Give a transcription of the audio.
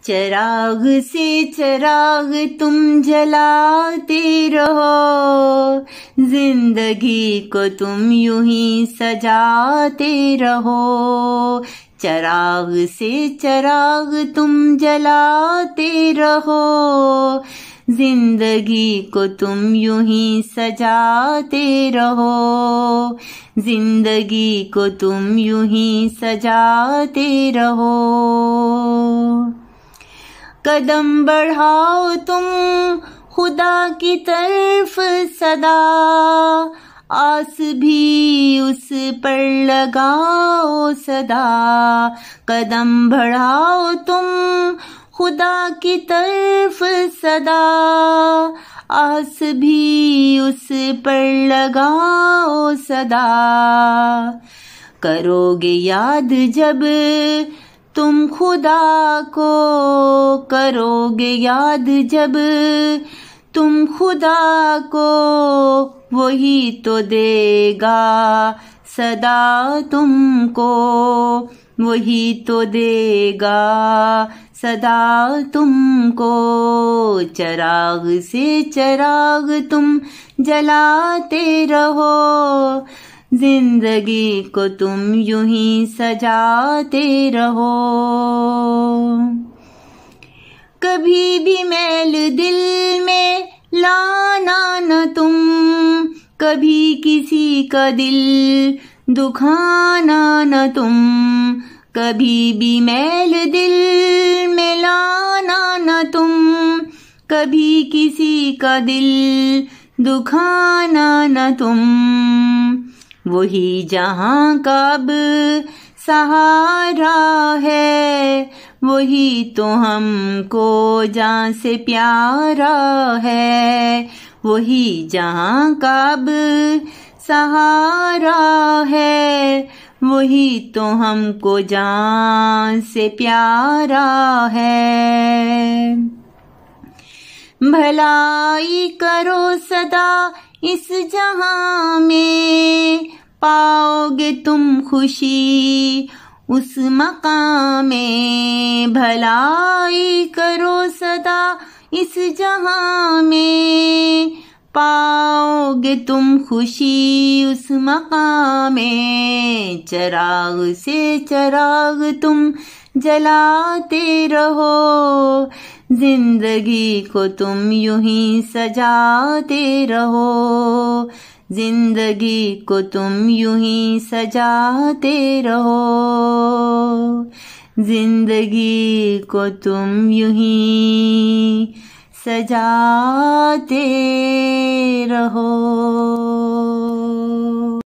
चिराग से चिराग तुम जलाते रहो, जिंदगी को तुम यूं ही सजाते रहो। चिराग से चिराग तुम जलाते रहो, जिंदगी को तुम यूं ही सजाते रहो। जिंदगी को तुम यूं ही सजाते रहो। कदम बढ़ाओ तुम खुदा की तरफ सदा, आस भी उस पर लगाओ सदा। कदम बढ़ाओ तुम खुदा की तरफ सदा, आस भी उस पर लगाओ सदा। करोगे याद जब तुम खुदा को, करोगे याद जब तुम खुदा को, वही तो देगा सदा तुमको, वही तो देगा सदा तुमको। चिराग से चिराग तुम जलाते रहो, जिंदगी को तुम यूं ही सजाते रहो। कभी भी मैल दिल में लाना न तुम, कभी किसी का दिल दुखाना न तुम। कभी भी मैल दिल में लाना न तुम, कभी किसी का दिल दुखाना न तुम। वही जहां का अब सहारा है, वही तो हमको जान से प्यारा है। वही जहां का अब सहारा है, वही तो हमको जान से प्यारा है। भलाई करो सदा इस जहां में, पाओगे तुम खुशी उस मकाम में। भलाई करो सदा इस जहां में, पाओगे तुम खुशी उस मकाम में। चिराग से चिराग तुम जलाते रहो, जिंदगी को तुम यूं ही सजाते रहो। जिंदगी को तुम यूं ही सजाते रहो, जिंदगी को तुम यूं ही सजाते रहो।